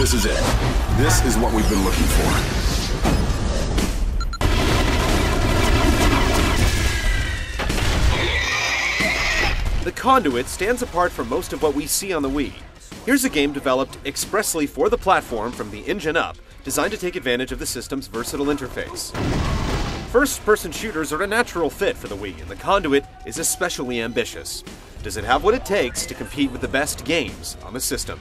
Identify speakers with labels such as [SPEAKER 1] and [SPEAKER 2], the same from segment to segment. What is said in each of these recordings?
[SPEAKER 1] This is it. This is what we've been looking for.
[SPEAKER 2] The Conduit stands apart from most of what we see on the Wii. Here's a game developed expressly for the platform from the engine up, designed to take advantage of the system's versatile interface. First-person shooters are a natural fit for the Wii, and the Conduit is especially ambitious. Does it have what it takes to compete with the best games on the system?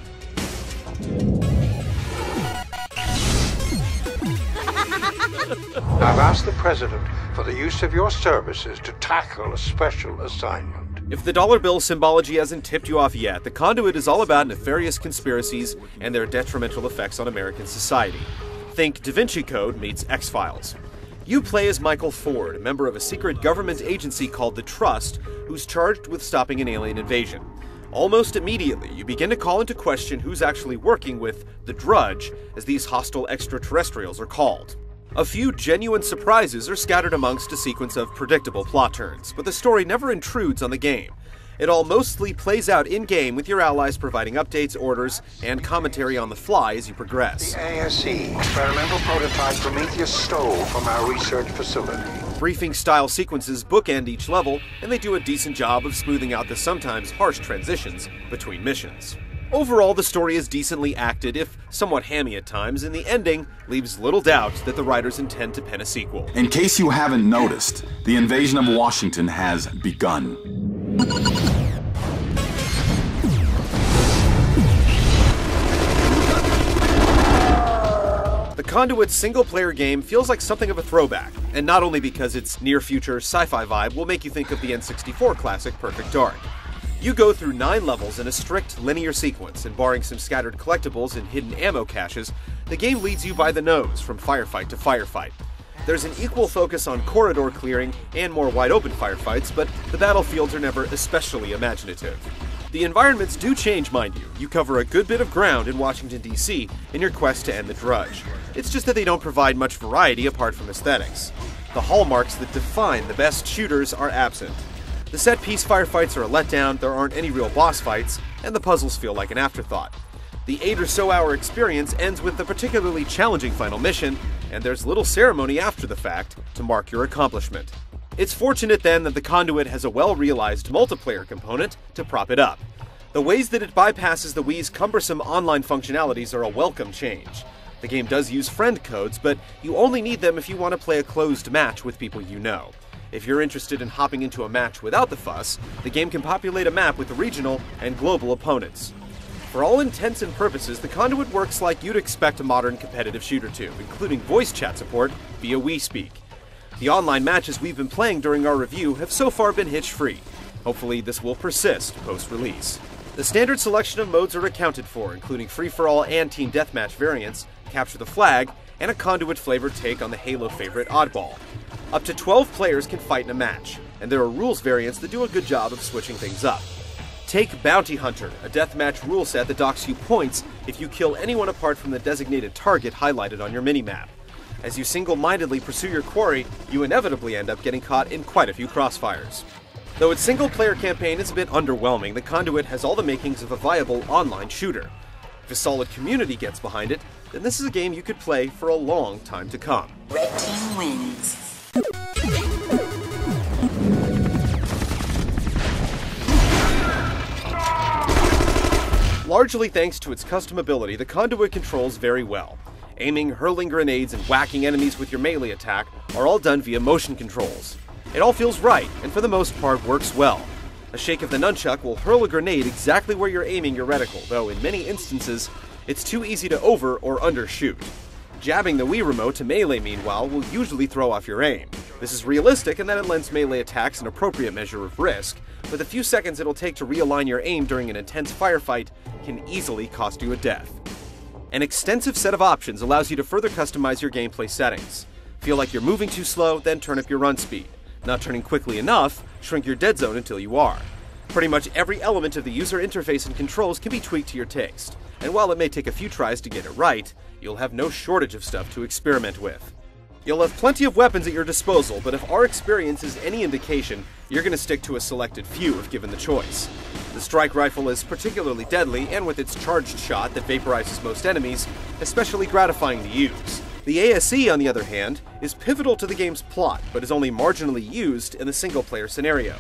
[SPEAKER 3] I've asked the President for the use of your services to tackle a special assignment.
[SPEAKER 2] If the dollar bill symbology hasn't tipped you off yet, the Conduit is all about nefarious conspiracies and their detrimental effects on American society. Think Da Vinci Code meets X-Files. You play as Michael Ford, a member of a secret government agency called the Trust, who's charged with stopping an alien invasion. Almost immediately, you begin to call into question who's actually working with the Drudge, as these hostile extraterrestrials are called. A few genuine surprises are scattered amongst a sequence of predictable plot turns, but the story never intrudes on the game. It all mostly plays out in-game with your allies providing updates, orders, and commentary on the fly as you progress.
[SPEAKER 3] The ASE, experimental prototype Prometheus stole from our research facility.
[SPEAKER 2] Briefing-style sequences bookend each level, and they do a decent job of smoothing out the sometimes harsh transitions between missions. Overall, the story is decently acted, if somewhat hammy at times, and the ending leaves little doubt that the writers intend to pen a sequel.
[SPEAKER 1] In case you haven't noticed, the invasion of Washington has begun.
[SPEAKER 2] The Conduit's single-player game feels like something of a throwback, and not only because its near-future sci-fi vibe will make you think of the N64 classic Perfect Dark. You go through 9 levels in a strict linear sequence, and barring some scattered collectibles and hidden ammo caches, the game leads you by the nose from firefight to firefight. There's an equal focus on corridor clearing and more wide-open firefights, but the battlefields are never especially imaginative. The environments do change, mind you. You cover a good bit of ground in Washington, D.C. in your quest to end the Drudge. It's just that they don't provide much variety apart from aesthetics. The hallmarks that define the best shooters are absent. The set-piece firefights are a letdown, there aren't any real boss fights, and the puzzles feel like an afterthought. The 8 or so hour experience ends with a particularly challenging final mission, and there's little ceremony after the fact to mark your accomplishment. It's fortunate then that the Conduit has a well-realized multiplayer component to prop it up. The ways that it bypasses the Wii's cumbersome online functionalities are a welcome change. The game does use friend codes, but you only need them if you want to play a closed match with people you know. If you're interested in hopping into a match without the fuss, the game can populate a map with regional and global opponents. For all intents and purposes, the Conduit works like you'd expect a modern competitive shooter to, including voice chat support via WiiSpeak. The online matches we've been playing during our review have so far been hitch-free. Hopefully this will persist post-release. The standard selection of modes are accounted for, including free-for-all and team deathmatch variants, capture the flag, and a Conduit-flavored take on the Halo favorite Oddball. Up to 12 players can fight in a match, and there are rules variants that do a good job of switching things up. Take Bounty Hunter, a deathmatch rule set that docks you points if you kill anyone apart from the designated target highlighted on your minimap. As you single-mindedly pursue your quarry, you inevitably end up getting caught in quite a few crossfires. Though its single-player campaign is a bit underwhelming, the Conduit has all the makings of a viable online shooter. If a solid community gets behind it, then this is a game you could play for a long time to come.
[SPEAKER 4] Red team wins.
[SPEAKER 2] Largely thanks to its customability, the Conduit controls very well. Aiming, hurling grenades, and whacking enemies with your melee attack are all done via motion controls. It all feels right, and for the most part works well. A shake of the nunchuck will hurl a grenade exactly where you're aiming your reticle, though in many instances, it's too easy to over or undershoot. Jabbing the Wii remote to melee, meanwhile, will usually throw off your aim. This is realistic in that it lends melee attacks an appropriate measure of risk, but the few seconds it'll take to realign your aim during an intense firefight can easily cost you a death. An extensive set of options allows you to further customize your gameplay settings. Feel like you're moving too slow, then turn up your run speed. Not turning quickly enough, shrink your dead zone until you are. Pretty much every element of the user interface and controls can be tweaked to your taste, and while it may take a few tries to get it right, you'll have no shortage of stuff to experiment with. You'll have plenty of weapons at your disposal, but if our experience is any indication, you're going to stick to a selected few if given the choice. The strike rifle is particularly deadly, and with its charged shot that vaporizes most enemies, especially gratifying to use. The ASE, on the other hand, is pivotal to the game's plot, but is only marginally used in the single-player scenario.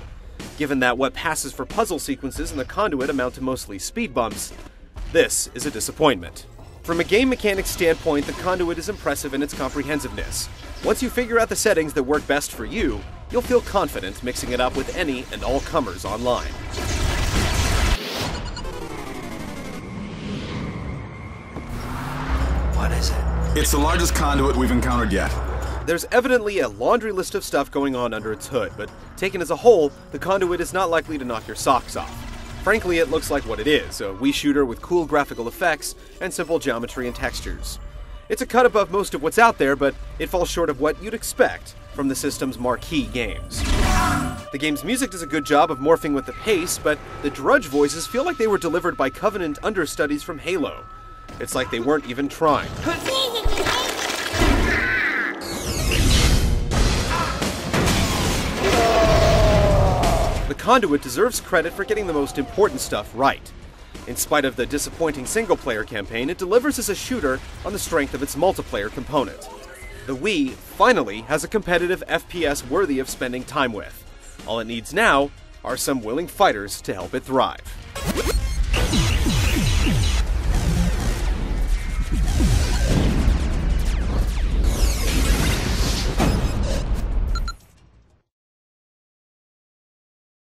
[SPEAKER 2] Given that what passes for puzzle sequences in the Conduit amount to mostly speed bumps, this is a disappointment. From a game mechanics standpoint, the Conduit is impressive in its comprehensiveness. Once you figure out the settings that work best for you, you'll feel confident mixing it up with any and all comers online.
[SPEAKER 3] What is it?
[SPEAKER 1] It's the largest conduit we've encountered yet.
[SPEAKER 2] There's evidently a laundry list of stuff going on under its hood, but taken as a whole, the Conduit is not likely to knock your socks off. Frankly, it looks like what it is, a Wii shooter with cool graphical effects and simple geometry and textures. It's a cut above most of what's out there, but it falls short of what you'd expect from the system's marquee games. The game's music does a good job of morphing with the pace, but the drudge voices feel like they were delivered by Covenant understudies from Halo. It's like they weren't even trying. The Conduit deserves credit for getting the most important stuff right. In spite of the disappointing single-player campaign, it delivers as a shooter on the strength of its multiplayer component. The Wii, finally, has a competitive FPS worthy of spending time with. All it needs now are some willing fighters to help it thrive.